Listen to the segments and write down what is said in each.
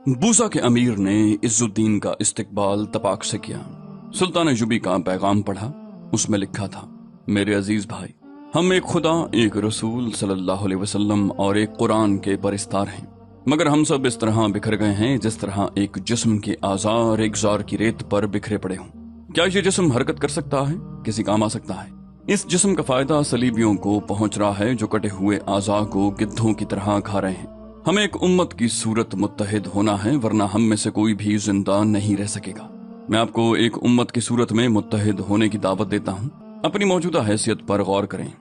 बूसा के अमीर ने इज्जुद्दीन का इस्तकबाल तपाक से किया। सुल्तान अय्यूबी का पैगाम पढ़ा। उसमें लिखा था, मेरे अजीज भाई, हम एक खुदा, एक रसूल सल्लल्लाहु अलैहि वसल्लम और एक कुरान के परिस्तार हैं, मगर हम सब इस तरह बिखर गए हैं जिस तरह एक जिस्म के आज़ार एक जार की रेत पर बिखरे पड़े हों। क्या ये जिस्म हरकत कर सकता है? किसी काम आ सकता है? इस जिस्म का फायदा सलीबियों को पहुंच रहा है जो कटे हुए आज़ा को गिद्धों की तरह खा रहे हैं। हमें एक उम्मत की सूरत मुत्तहिद होना है, वरना हम में से कोई भी जिंदा नहीं रह सकेगा। मैं आपको एक उम्मत की सूरत में मुत्तहिद होने की दावत देता हूँ। अपनी मौजूदा हैसियत पर गौर करें।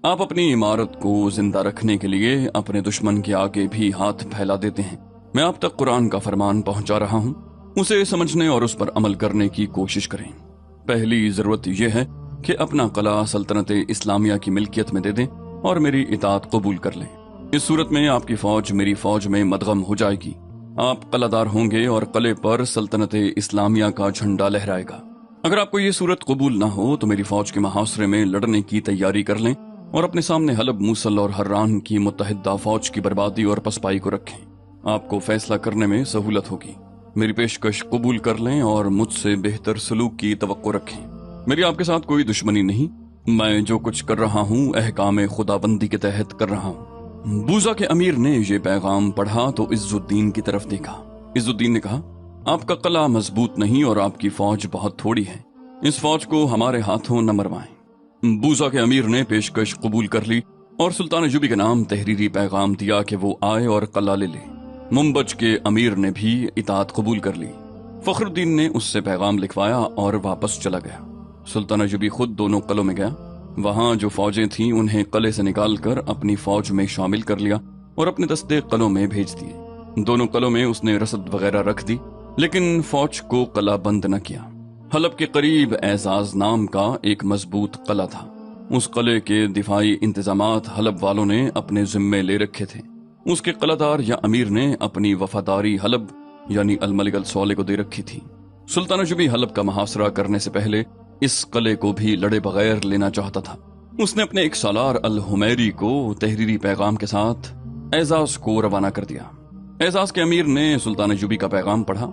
आप अपनी इमारत को जिंदा रखने के लिए अपने दुश्मन के आगे भी हाथ फैला देते हैं। मैं आप तक कुरान का फरमान पहुंचा रहा हूँ, उसे समझने और उस पर अमल करने की कोशिश करें। पहली जरूरत यह है कि अपना कला सल्तनत इस्लामिया की मिल्कियत में दे दें और मेरी इताअत कबूल कर लें। इस सूरत में आपकी फौज मेरी फौज में मदगम हो जाएगी। आप कलादार होंगे और कले पर सल्तनत इस्लामिया का झंडा लहराएगा। अगर आपको ये सूरत कबूल ना हो तो मेरी फौज के मुहासरे में लड़ने की तैयारी कर लें और अपने सामने हलब, मूसल और हर्रान की मुत्तहिदा फौज की बर्बादी और पसपाई को रखें। आपको फैसला करने में सहूलत होगी। मेरी पेशकश कबूल कर लें और मुझसे बेहतर सलूक की तवक्को रखें। मेरी आपके साथ कोई दुश्मनी नहीं। मैं जो कुछ कर रहा हूँ अहकाम खुदाबंदी के तहत कर रहा हूँ। बूसा के अमीर ने ये पैगाम पढ़ा तो इज्जुद्दीन की तरफ देखा। इज्जुद्दीन ने कहा, आपका कला मजबूत नहीं और आपकी फौज बहुत थोड़ी है। इस फौज को हमारे हाथों न मरवाएं। बूसा के अमीर ने पेशकश कबूल कर ली और सुल्तान अय्यूबी के नाम तहरीरी पैगाम दिया कि वो आए और कला ले ले। मुंबज के अमीर ने भी इताअत कबूल कर ली। फखरुद्दीन ने उससे पैगाम लिखवाया और वापस चला गया। सुल्तान अय्यूबी खुद दोनों कलों में गया। वहां जो फौजें थीं उन्हें कले से निकालकर अपनी फौज में शामिल कर लिया और अपने दस्ते कलों में भेज दिए। दोनों कलों में उसने रसद वगैरह रख दी, लेकिन फौज को कला बंद न किया। हलब के करीब एजाज नाम का एक मजबूत कला था। उस कले के दिफाई इंतजामात हलब वालों ने अपने जिम्मे ले रखे थे। उसके कलादार या अमीर ने अपनी वफादारी हलब यानी अल मलिक अल सौले को दे रखी थी। सुल्तान अय्यूबी हलब का मुहासरा करने से पहले इस कले को भी लड़े बगैर लेना चाहता था। उसने अपने एक सालार अल हुमैरी को तहरीरी पैगाम के साथ एजाज को रवाना कर दिया। एजाज के अमीर ने सुल्तान अय्यूबी का पैगाम पढ़ा।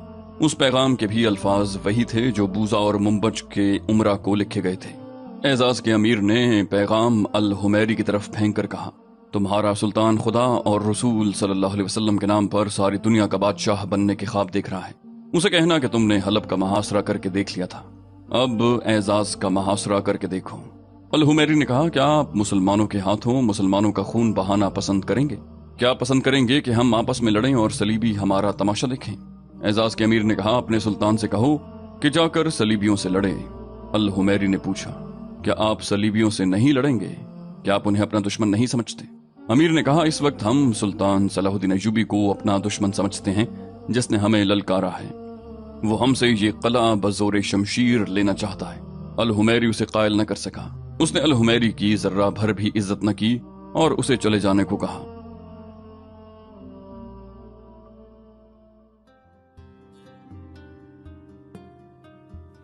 उस पैगाम के भी अल्फाज वही थे जो बूजा और मुंबज के उमरा को लिखे गए थे। एजाज के अमीर ने पैगाम अल हुमैरी की तरफ फेंक कर कहा, तुम्हारा सुल्तान खुदा और रसूल सल्लल्लाहु अलैहि वसल्लम के नाम पर सारी दुनिया का बादशाह बनने के ख्वाब देख रहा है। उसे कहना कि तुमने हलब का मुहासरा करके देख लिया था, अब एजाज का मुहासरा करके देखो। अल हुमैरी ने कहा, क्या आप मुसलमानों के हाथों मुसलमानों का खून बहाना पसंद करेंगे? क्या पसंद करेंगे कि हम आपस में लड़ें और सलीबी हमारा तमाशा देखें? एजाज के अमीर ने कहा, अपने सुल्तान से कहो कि जाकर सलीबियों से लड़े। अल हुमैरी ने पूछा, क्या आप सलीबियों से नहीं लड़ेंगे? क्या आप उन्हें अपना दुश्मन नहीं समझते? अमीर ने कहा, इस वक्त हम सुल्तान सलाहुद्दीन अय्यूबी को अपना दुश्मन समझते हैं जिसने हमें ललकारा है। वो हमसे ये कला बजोर शमशीर लेना चाहता है। अल हुमैरी उसे कायल न कर सका। उसने अल हुमैरी की जर्रा भर भी इज्जत न की और उसे चले जाने को कहा।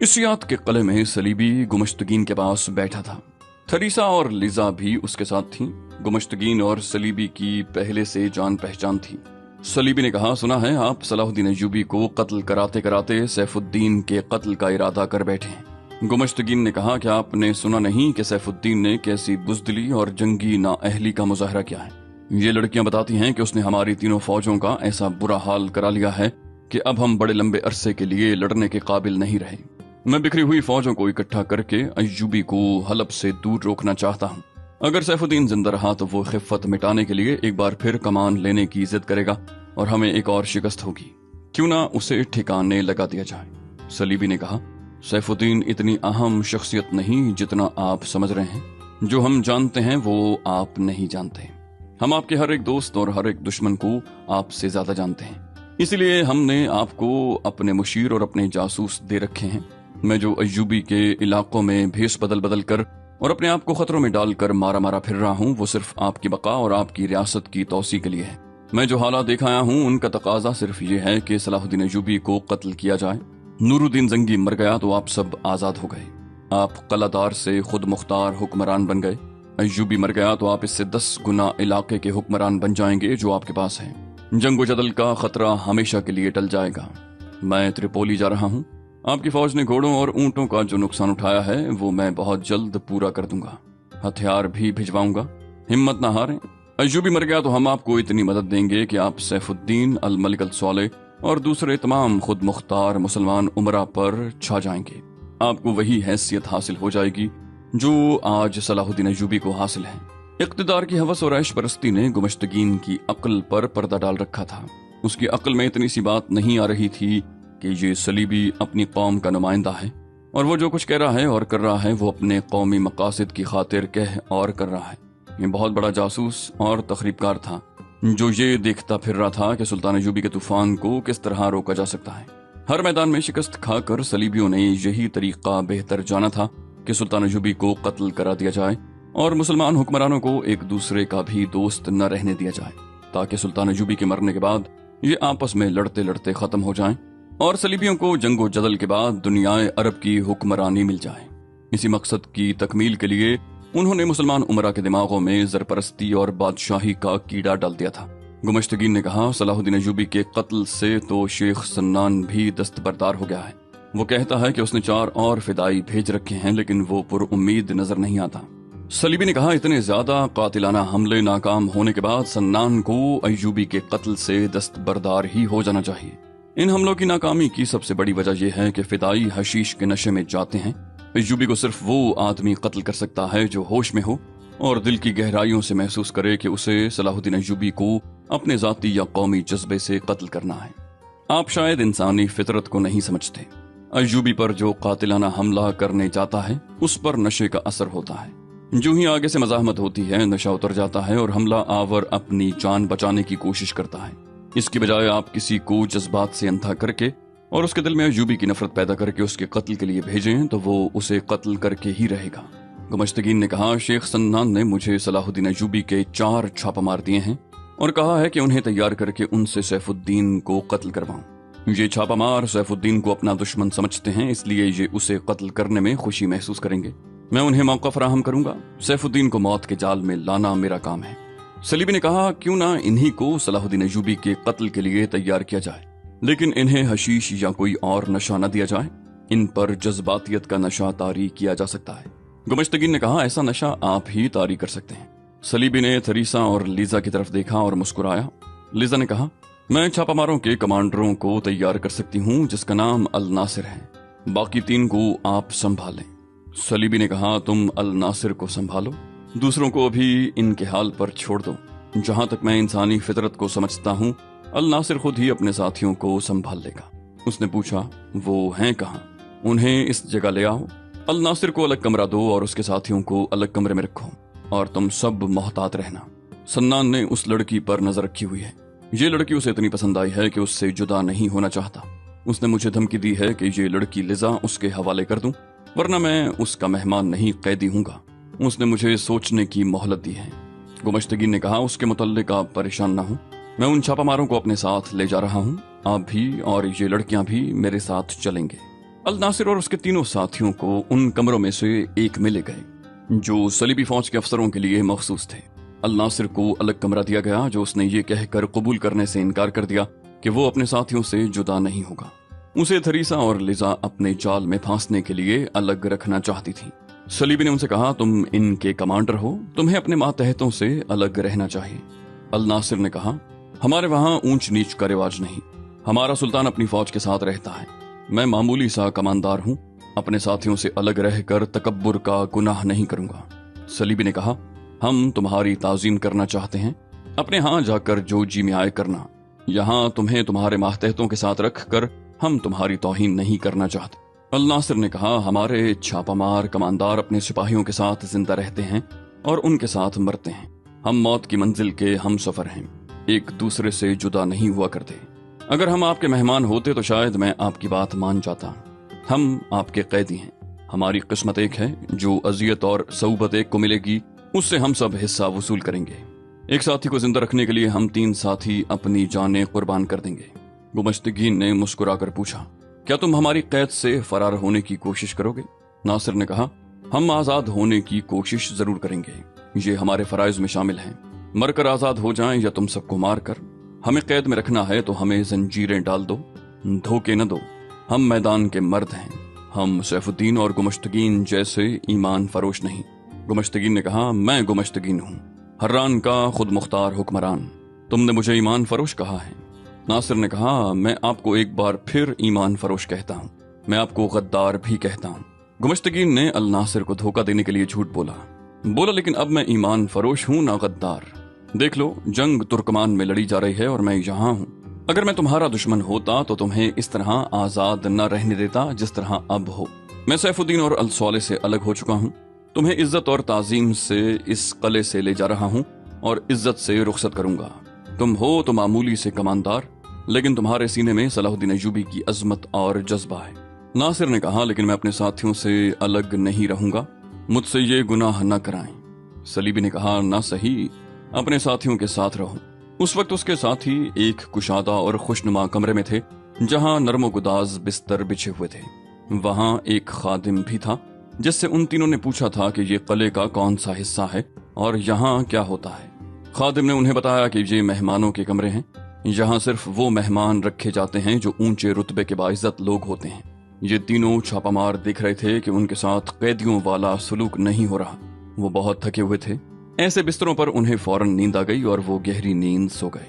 इसियात के कले में सलीबी गुमश्तगीन के पास बैठा था। थरीसा और लिजा भी उसके साथ थीं। गुमश्तगीन और सलीबी की पहले से जान पहचान थी। सलीबी ने कहा, सुना है आप सलाहुद्दीन अय्यूबी को कत्ल कराते कराते सैफुद्दीन के कत्ल का इरादा कर बैठे हैं। गुमश्तगीन ने कहा, क्या आपने सुना नहीं कि सैफुद्दीन ने कैसी बुज़दिली और जंगी नाअहली का मुजाहरा किया है? ये लड़कियां बताती हैं कि उसने हमारी तीनों फौजों का ऐसा बुरा हाल करा लिया है कि अब हम बड़े लंबे अरसे के लिए लड़ने के काबिल नहीं रहे। मैं बिखरी हुई फौजों को इकट्ठा करके अय्यूबी को हलब से दूर रोकना चाहता हूँ। अगर सैफुद्दीन जिंदा रहा तो वो खिफ़त मिटाने के लिए एक बार फिर कमान लेने की जिद करेगा और हमें एक और शिकस्त होगी। क्यों ना उसे ठिकाने लगा दिया जाए। सलीबी ने कहा, सैफुद्दीन इतनी अहम शख्सियत नहीं जितना आप समझ रहे हैं। जो हम जानते हैं वो आप नहीं जानते। हम आपके हर एक दोस्त और हर एक दुश्मन को आपसे ज्यादा जानते हैं। इसलिए हमने आपको अपने मुशीर और अपने जासूस दे रखे हैं। मैं जो अय्यूबी के इलाकों में भेस बदल बदल कर और अपने आप को खतरों में डालकर मारा मारा फिर रहा हूँ, वो सिर्फ आपकी बका और आपकी रियासत की तौसी के लिए है। मैं जो हालात देख आया हूँ उनका तकाजा सिर्फ ये है कि सलाहुद्दीन अय्यूबी को कत्ल किया जाए। नूरुद्दीन जंगी मर गया तो आप सब आजाद हो गए। आप कलादार से खुद मुख्तार हुक्मरान बन गए। अय्यूबी मर गया तो आप इससे 10 गुना इलाके के हुक्मरान बन जाएंगे जो आपके पास है। जंग जदल का खतरा हमेशा के लिए टल जाएगा। मैं त्रिपोली जा रहा हूँ। आपकी फौज ने घोड़ों और ऊंटों का जो नुकसान उठाया है वो मैं बहुत जल्द पूरा कर दूंगा। हथियार भी भिजवाऊंगा, हिम्मत ना हारें। अय्यूबी मर गया तो हम आपको इतनी मदद देंगे कि आप सैफुद्दीन अल मलिक अल सौले और दूसरे तमाम खुद मुख्तार मुसलमान उमरा पर छा जाएंगे। आपको वही हैसियत हासिल हो जाएगी जो आज सलाहुद्दीन अय्यूबी को हासिल है। इक़्तिदार की हवस और ऐश परस्ती ने गुमश्तगीन की अक्ल पर पर्दा डाल रखा था। उसकी अक्ल में इतनी सी बात नहीं आ रही थी कि ये सलीबी अपनी कौम का नुमाइंदा है और वो जो कुछ कह रहा है और कर रहा है वो अपने कौमी मकासद की खातिर कह और कर रहा है। ये बहुत बड़ा जासूस और तखरीबकार था जो ये देखता फिर रहा था कि सुल्तान अय्यूबी के तूफान को किस तरह रोका जा सकता है। हर मैदान में शिकस्त खाकर सलीबियों ने यही तरीका बेहतर जाना था कि सुल्तान अय्यूबी को कत्ल करा दिया जाए और मुसलमान हुक्मरानों को एक दूसरे का भी दोस्त न रहने दिया जाए, ताकि सुल्तान अय्यूबी के मरने के बाद ये आपस में लड़ते लड़ते खत्म हो जाएं और सलीबियों को जंगो जदल के बाद दुनियाए अरब की हुक्मरानी मिल जाए। इसी मकसद की तकमील के लिए उन्होंने मुसलमान उमरा के दिमागों में ज़रपरस्ती और बादशाही का कीड़ा डाल दिया था। गुमश्तगीन ने कहा, सलाहुद्दीन अय्यूबी के कत्ल से तो शेख सन्नान भी दस्तबरदार हो गया है। वो कहता है कि उसने 4 और फिदाई भेज रखे हैं, लेकिन वो पुरुम्मीद नजर नहीं आता। सलीबी ने कहा, इतने ज्यादा कातिलाना हमले नाकाम होने के बाद सन्नान को अय्यूबी के कत्ल से दस्तबरदार ही हो जाना चाहिए। इन हमलों की नाकामी की सबसे बड़ी वजह यह है कि फिदाई हशीश के नशे में जाते हैं। अय्यूबी को सिर्फ वो आदमी कत्ल कर सकता है जो होश में हो और दिल की गहराइयों से महसूस करे कि उसे सलाहुद्दीन अय्यूबी को अपने जाती या कौमी जज्बे से कत्ल करना है। आप शायद इंसानी फितरत को नहीं समझते। अय्यूबी पर जो कातिलाना हमला करने जाता है उस पर नशे का असर होता है। जो ही आगे से मज़ाहमत होती है नशा उतर जाता है और हमला आवर अपनी जान बचाने की कोशिश करता है। इसकी बजाय आप किसी को जज्बात से अंधा करके और उसके दिल में अय्यूबी की नफरत पैदा करके उसके कत्ल के लिए भेजें तो वो उसे कत्ल करके ही रहेगा। गुमश्तगीन ने कहा, शेख सन्नान ने मुझे सलाहुद्दीन अय्यूबी के 4 छापा मार दिए हैं और कहा है कि उन्हें तैयार करके उनसे सैफुद्दीन को कत्ल करवाऊं। ये छापा मार सैफुद्दीन को अपना दुश्मन समझते हैं, इसलिए ये उसे कत्ल करने में खुशी महसूस करेंगे। मैं उन्हें मौका फराहम करूंगा। सैफुद्दीन को मौत के जाल में लाना मेरा काम है। सलीबी ने कहा, क्यों ना इन्हीं को सलाहुद्दीन अय्यूबी के कत्ल के लिए तैयार किया जाए, लेकिन इन्हें हशीश या कोई और नशा न दिया जाए। इन पर जज्बातियत का नशा तारी किया जा सकता है। गुमश्तगीन ने कहा, ऐसा नशा आप ही तारी कर सकते हैं। सलीबी ने थरीसा और लीजा की तरफ देखा और मुस्कुराया। लीजा ने कहा, मैं छापामारों के कमांडरों को तैयार कर सकती हूँ जिसका नाम अल नासिर है। बाकी 3 को आप संभालें। सलीबी ने कहा, तुम अल नासिर को संभालो, दूसरों को अभी इनके हाल पर छोड़ दो। जहां तक मैं इंसानी फितरत को समझता हूँ अल नासिर खुद ही अपने साथियों को संभाल लेगा। उसने पूछा, वो हैं कहाँ? उन्हें इस जगह ले आओ। अल नासिर को अलग कमरा दो और उसके साथियों को अलग कमरे में रखो और तुम सब मोहतात रहना। सन्नान ने उस लड़की पर नजर रखी हुई है। ये लड़की उसे इतनी पसंद आई है कि उससे जुदा नहीं होना चाहता। उसने मुझे धमकी दी है कि ये लड़की लिजा उसके हवाले कर दूं, वरना मैं उसका मेहमान नहीं कैदी हूंगा। उसने मुझे सोचने की मोहलत दी है। गुमश्तगीन ने कहा, उसके मुतल्लिक आप परेशान ना हो। मैं उन छापामारों को अपने साथ ले जा रहा हूँ। आप भी और ये लड़कियां भी मेरे साथ चलेंगे। अल नासिर और उसके 3 साथियों को उन कमरों में से एक में ले गए जो सलीबी फौज के अफसरों के लिए मखसूस थे। अल नासिर को अलग कमरा दिया गया जो उसने ये कहकर कबूल करने से इनकार कर दिया कि वो अपने साथियों से जुदा नहीं होगा। उसे थरीसा और लिजा अपने जाल में फांसने के लिए अलग रखना चाहती थी। सलीबी ने उनसे कहा, तुम इनके कमांडर हो, तुम्हें अपने मातहतों से अलग रहना चाहिए। अल नासिर ने कहा, हमारे वहां ऊंच नीच का रिवाज नहीं। हमारा सुल्तान अपनी फौज के साथ रहता है। मैं मामूली सा कमांडर हूँ। अपने साथियों से अलग रहकर तकब्बुर का गुनाह नहीं करूंगा। सलीबी ने कहा, हम तुम्हारी ताजीम करना चाहते हैं। अपने यहाँ जाकर जो जी में आए करना। यहाँ तुम्हें तुम्हारे मातहतों के साथ रख कर हम तुम्हारी तौहीन नहीं करना चाहते। अल नासिर ने कहा, हमारे छापामार कमांडर अपने सिपाहियों के साथ जिंदा रहते हैं और उनके साथ मरते हैं। हम मौत की मंजिल के हम सफर हैं, एक दूसरे से जुदा नहीं हुआ करते। अगर हम आपके मेहमान होते तो शायद मैं आपकी बात मान जाता। हम आपके कैदी हैं। हमारी किस्मत एक है, जो अजियत और सऊबत एक को मिलेगी उससे हम सब हिस्सा वसूल करेंगे। एक साथी को जिंदा रखने के लिए हम 3 साथी अपनी जानें कुर्बान कर देंगे। गुमश्तगीन ने मुस्कुराकर पूछा, क्या तुम हमारी कैद से फरार होने की कोशिश करोगे? नासिर ने कहा, हम आजाद होने की कोशिश जरूर करेंगे। ये हमारे फराइज में शामिल हैं। मरकर आजाद हो जाएं या तुम सबको मार कर। हमें कैद में रखना है तो हमें जंजीरें डाल दो, धोखे न दो। हम मैदान के मर्द हैं, हम सैफुद्दीन और गुमश्तगीन जैसे ईमान फरोश नहीं। गुमश्तगीन ने कहा, मैं गुमश्तगीन हूँ, हर्रान का खुद मुख्तार हुक्मरान। तुमने मुझे ईमान फरोश कहा है। नासिर ने कहा, मैं आपको एक बार फिर ईमान फरोश कहता हूँ, मैं आपको गद्दार भी कहता हूँ। गुमश्तगीन ने अल नासिर को धोखा देने के लिए झूठ बोला, लेकिन अब मैं ईमान फरोश हूँ ना गद्दार। देख लो, जंग तुर्कमान में लड़ी जा रही है और मैं यहाँ हूँ। अगर मैं तुम्हारा दुश्मन होता तो तुम्हें इस तरह आजाद न रहने देता जिस तरह अब हो। मैं सैफुद्दीन और अल सौले से अलग हो चुका हूँ। तुम्हें इज्जत और ताजीम से इस कले से ले जा रहा हूँ और इज्जत से रुखसत करूंगा। तुम हो तो मामूली से कमानदार, लेकिन तुम्हारे सीने में सलाहुद्दीन अय्यूबी की अजमत और जज्बा है। नासिर ने कहा, लेकिन मैं अपने साथियों से अलग नहीं रहूंगा, मुझसे ये गुनाह न कराएं। सलीबी ने कहा, ना सही, अपने साथियों के साथ रहो। उस वक्त उसके साथी एक कुशादा और खुशनुमा कमरे में थे जहां नरमो गुदाज बिस्तर बिछे हुए थे। वहां एक खादिम भी था जिससे उन तीनों ने पूछा था कि ये किले का कौन सा हिस्सा है और यहाँ क्या होता है। खादिम ने उन्हें बताया कि ये मेहमानों के कमरे हैं, यहाँ सिर्फ वो मेहमान रखे जाते हैं जो ऊंचे रुतबे के बाइज्जत लोग होते हैं। ये तीनों छापामार दिख रहे थे कि उनके साथ कैदियों वाला सलूक नहीं हो रहा। वो बहुत थके हुए थे। ऐसे बिस्तरों पर उन्हें फौरन नींद आ गई और वो गहरी नींद सो गए।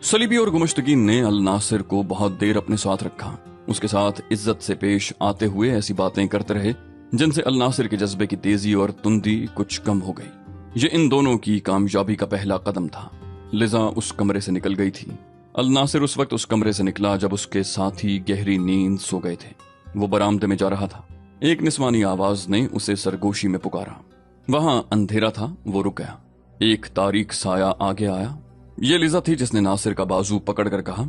सलीबी और गुमश्तगीन ने अल नासिर को बहुत देर अपने साथ रखा। उसके साथ इज्जत से पेश आते हुए ऐसी बातें करते रहे जिनसे अल नासिर के जज्बे की तेजी और तुंदी कुछ कम हो गई। ये इन दोनों की कामयाबी का पहला कदम था। लिजा उस कमरे से निकल गई थी। अल नासिर उस वक्त उस कमरे से निकला जब उसके साथी गहरी नींद सो गए थे। वो बरामदे में जा रहा था। एक निस्वानी आवाज ने उसे सरगोशी में पुकारा। वहां अंधेरा था। वो रुक गया। एक तारीक साया आगे आया। ये लिजा थी जिसने नासिर का बाजू पकड़कर कहा,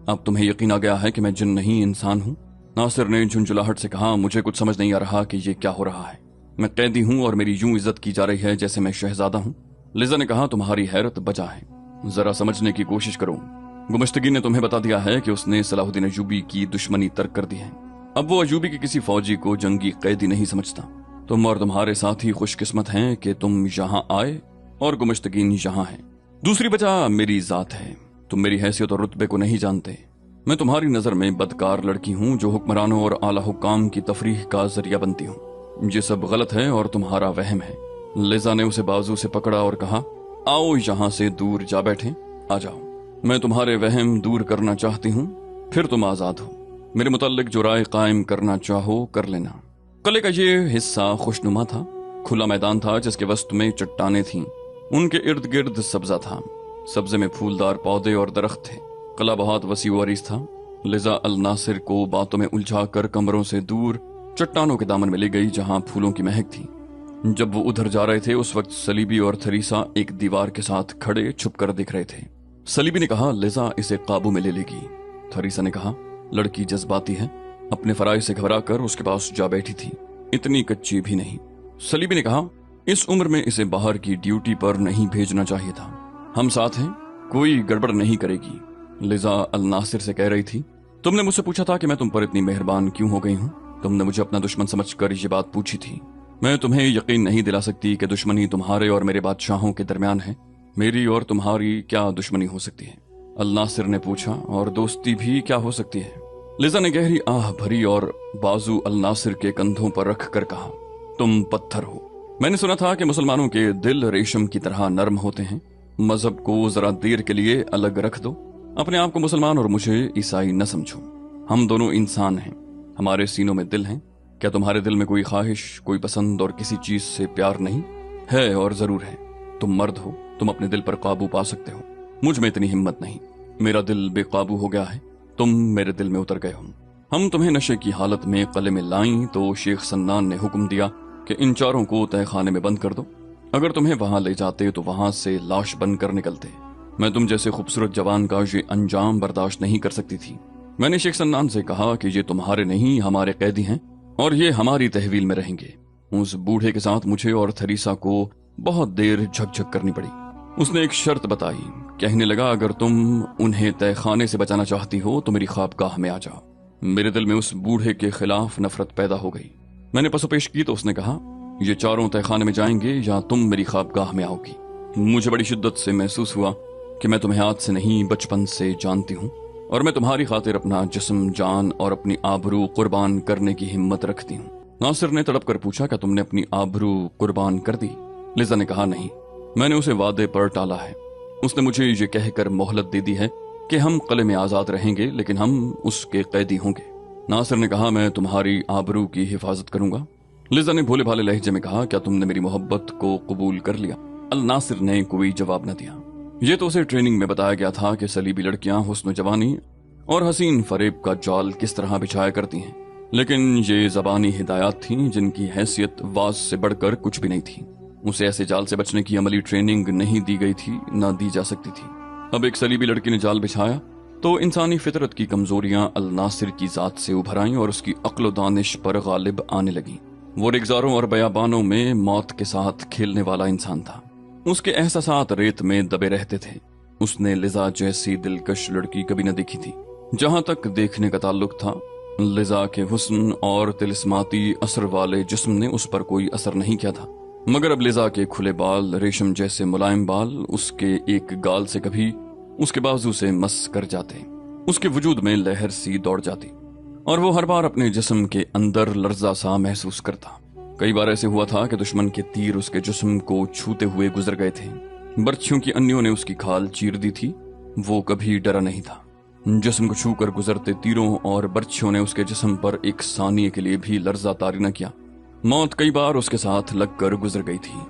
अब तुम्हें यकीन आ गया है कि मैं जिन नहीं इंसान हूं। नासिर ने झुंझुलाहट से कहा, मुझे कुछ समझ नहीं आ रहा कि ये क्या हो रहा है। मैं कैदी हूं और मेरी यूं इज्जत की जा रही है जैसे मैं शहजादा हूं। लिजा ने कहा, तुम्हारी हैरत बजा है, जरा समझने की कोशिश करो। गुमश्तगी ने तुम्हें बता दिया है कि उसने सलाहुद्दीन अय्यूबी की दुश्मनी तर्क कर दी है। अब वो अय्यूबी के किसी फौजी को जंगी कैदी नहीं समझता। तुम और तुम्हारे साथी खुशकिस्मत हैं कि तुम यहाँ आए और गुमश्तगीन यहाँ है। दूसरी वजह मेरी जात है। तुम मेरी हैसियत और रुतबे को नहीं जानते। मैं तुम्हारी नजर में बदकार लड़की हूँ जो हुक्मरानों और आला हुक्काम की तफरीह का जरिया बनती हूँ। ये सब गलत है और तुम्हारा वहम है। लिजा ने उसे बाजू से पकड़ा और कहा, आओ यहाँ से दूर जा बैठे, आ जाओ। मैं तुम्हारे वहम दूर करना चाहती हूँ, फिर तुम आजाद हो। मेरे मुताल्लिक जो राय कायम करना चाहो कर लेना। किले का ये हिस्सा खुशनुमा था। खुला मैदान था जिसके वस्त में चट्टानें थीं। उनके इर्द गिर्द सब्जा था। सब्जे में फूलदार पौधे और दरख्त थे। किला बहुत वसी व अरीज था। लिजा अल नासिर को बातों में उलझा कर कमरों से दूर चट्टानों के दामन में ले गई जहां फूलों की महक थी। जब वो उधर जा रहे थे उस वक्त सलीबी और थरीसा एक दीवार के साथ खड़े छुप कर दिख रहे थे। सलीबी ने कहा, लिजा इसे काबू में ले लेगी। थरीसा ने कहा, लड़की जज्बाती है, अपने फराइज से घबरा कर उसके पास जा बैठी थी, इतनी कच्ची भी नहीं। सलीबी ने कहा, इस उम्र में इसे बाहर की ड्यूटी पर नहीं भेजना चाहिए था। हम साथ हैं, कोई गड़बड़ नहीं करेगी। लिजा अल नासिर से कह रही थी, तुमने मुझसे पूछा था कि मैं तुम पर इतनी मेहरबान क्यों हो गई हूँ। तुमने मुझे अपना दुश्मन समझकर ये बात पूछी थी। मैं तुम्हें यकीन नहीं दिला सकती कि दुश्मनी तुम्हारे और मेरे बादशाहों के दरमियान है। मेरी और तुम्हारी क्या दुश्मनी हो सकती है? अल नासिर ने पूछा, और दोस्ती भी क्या हो सकती है? लिजा ने गहरी आह भरी और बाजू अल नासिर के कंधों पर रख कर कहा, तुम पत्थर हो। मैंने सुना था कि मुसलमानों के दिल रेशम की तरह नरम होते हैं। मजहब को जरा देर के लिए अलग रख दो। अपने आप को मुसलमान और मुझे ईसाई न समझो। हम दोनों इंसान हैं, हमारे सीनों में दिल हैं। क्या तुम्हारे दिल में कोई ख्वाहिश, कोई पसंद और किसी चीज से प्यार नहीं है? और जरूर है। तुम मर्द हो, तुम अपने दिल पर काबू पा सकते हो। मुझ में इतनी हिम्मत नहीं। मेरा दिल बेकाबू हो गया है, तुम मेरे दिल में उतर गए हो। हम तुम्हें नशे की हालत में किले में लाईं तो शेख सन्नान ने हुक्म दिया कि इन चारों को तहखाने में बंद कर दो। अगर तुम्हें वहां ले जाते तो वहां से लाश बनकर निकलते। मैं तुम जैसे खूबसूरत जवान का ये अंजाम बर्दाश्त नहीं कर सकती थी। मैंने शेख सन्नान से कहा कि ये तुम्हारे नहीं, हमारे कैदी हैं और ये हमारी तहवील में रहेंगे। उस बूढ़े के साथ मुझे और थरीसा को बहुत देर झकझक करनी पड़ी। उसने एक शर्त बताई। कहने लगा, अगर तुम उन्हें तहखाने से बचाना चाहती हो तो मेरी ख्वाबगाह में आ जाओ। मेरे दिल में उस बूढ़े के खिलाफ नफरत पैदा हो गई। मैंने पसोपेश की तो उसने कहा, ये चारों तहखाने में जाएंगे या तुम मेरी ख्वाबगाह में आओगी। मुझे बड़ी शिद्दत से महसूस हुआ کہ میں तुम्हें आज से नहीं बचपन से जानती हूँ और मैं तुम्हारी खातिर अपना जिस्म, जान और अपनी आबरू कुर्बान करने की हिम्मत रखती हूँ। नासिर ने तड़प कर पूछा, क्या तुमने अपनी आबरू कुर्बान कर दी? लिजा ने कहा, नहीं, मैंने उसे वादे पर टाला है। उसने मुझे ये कहकर मोहलत दे दी है कि हम कले में आजाद रहेंगे, लेकिन हम उसके कैदी होंगे। नासिर ने कहा, मैं तुम्हारी आबरू की हिफाजत करूंगा। लिजा ने भोले भाले लहजे में कहा, क्या तुमने मेरी मोहब्बत को कबूल कर लिया? अल नासिर ने कोई जवाब न दिया। ये तो उसे ट्रेनिंग में बताया गया था कि सलीबी लड़कियां हुस्न जवानी और हसीन फरेब का जाल किस तरह बिछाया करती हैं, लेकिन ये ज़बानी हिदायत थीं जिनकी हैसियत वाज से बढ़कर कुछ भी नहीं थी। उसे ऐसे जाल से बचने की अमली ट्रेनिंग नहीं दी गई थी, न दी जा सकती थी। अब एक सलीबी लड़की ने जाल बिछाया तो इंसानी फितरत की कमजोरियां अल नासिर की जात से उभर आईं और उसकी अक्ल दानिश पर गालिब आने लगी। वो रिगजारों और बयाबानों में मौत के साथ खेलने वाला इंसान था। उसके एहसासात रेत में दबे रहते थे। उसने लिजा जैसी दिलकश लड़की कभी न देखी थी। जहां तक देखने का ताल्लुक था, लिजा के हुस्न और तिलिस्माती असर वाले जिस्म ने उस पर कोई असर नहीं किया था, मगर अब लिजा के खुले बाल, रेशम जैसे मुलायम बाल उसके एक गाल से कभी उसके बाजू से मस कर जाते, उसके वजूद में लहर सी दौड़ जाती और वो हर बार अपने जिस्म के अंदर लर्जा सा महसूस करता। कई बार ऐसे हुआ था कि दुश्मन के तीर उसके जिस्म को छूते हुए गुजर गए थे। बर्छियों की अन्यों ने उसकी खाल चीर दी थी। वो कभी डरा नहीं था। जिस्म को छूकर गुजरते तीरों और बर्छियों ने उसके जिस्म पर एक सानिये के लिए भी लर्जा तारी न किया। मौत कई बार उसके साथ लगकर गुजर गई थी।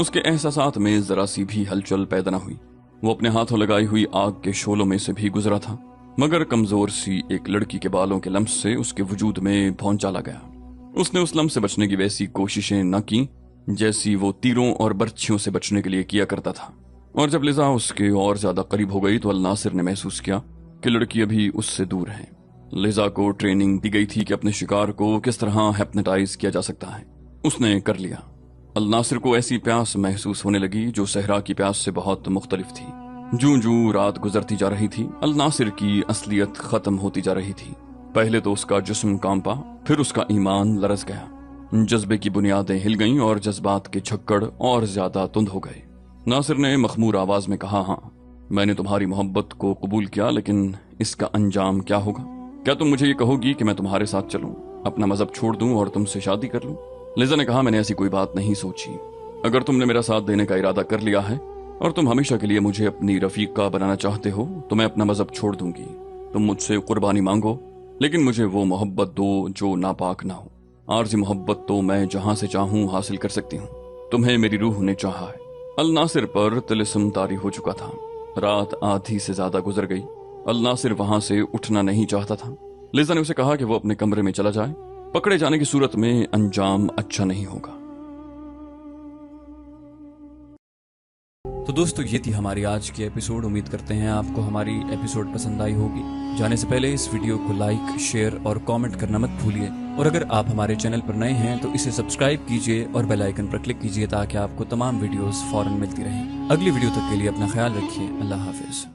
उसके एहसासात में जरा सी भी हलचल पैदा न हुई। वो अपने हाथों लगाई हुई आग के शोलों में से भी गुजरा था, मगर कमजोर सी एक लड़की के बालों के लम्स से उसके वजूद में भौंचा ला गया। उसने उस लम्स से बचने की वैसी कोशिशें न की जैसी वो तीरों और बर्छियों से बचने के लिए किया करता था। और जब लिजा उसके और ज्यादा करीब हो गई तो अल नासिर ने महसूस किया कि लड़की अभी उससे दूर है। लिजा को ट्रेनिंग दी गई थी कि अपने शिकार को किस तरह हिप्नोटाइज किया जा सकता है। उसने कर लिया। अल नासिर को ऐसी प्यास महसूस होने लगी जो सहरा की प्यास से बहुत मुख्तलिफ थी। जूं जूं रात गुजरती जा रही थी, अल नासिर की असलियत खत्म होती जा रही थी। पहले तो उसका जिस्म कांपा, फिर उसका ईमान लरस गया। जज्बे की बुनियादें हिल गईं और जज्बात के छक्कड़ और ज्यादा तुंद हो गए। नासिर ने मखमूर आवाज में कहा, हाँ, मैंने तुम्हारी मोहब्बत को कबूल किया, लेकिन इसका अंजाम क्या होगा? क्या तुम मुझे ये कहोगी कि मैं तुम्हारे साथ चलूं, अपना मजहब छोड़ दूं और तुमसे शादी कर लूं? लिजा ने कहा, मैंने ऐसी कोई बात नहीं सोची। अगर तुमने मेरा साथ देने का इरादा कर लिया है और तुम हमेशा के लिए मुझे अपनी रफीका बनाना चाहते हो तो मैं अपना मजहब छोड़ दूंगी। तुम मुझसे कुर्बानी मांगो, लेकिन मुझे वो मोहब्बत दो जो नापाक ना हो। आरज़ी मोहब्बत तो मैं जहां से चाहूं हासिल कर सकती हूँ। तुम्हें मेरी रूह ने चाहा है। अल नासिर पर तिलिस्म तारी हो चुका था। रात आधी से ज्यादा गुजर गई। अल नासिर वहां से उठना नहीं चाहता था। लिजा ने उसे कहा कि वो अपने कमरे में चला जाए। पकड़े जाने की सूरत में अंजाम अच्छा नहीं होगा। तो दोस्तों, ये थी हमारी आज की एपिसोड। उम्मीद करते हैं आपको हमारी एपिसोड पसंद आई होगी। जाने से पहले इस वीडियो को लाइक, शेयर और कमेंट करना मत भूलिए। और अगर आप हमारे चैनल पर नए हैं तो इसे सब्सक्राइब कीजिए और बेल आइकन पर क्लिक कीजिए ताकि आपको तमाम वीडियोस फौरन मिलती रहें। अगली वीडियो तक के लिए अपना ख्याल रखिए। अल्लाह हाफिज।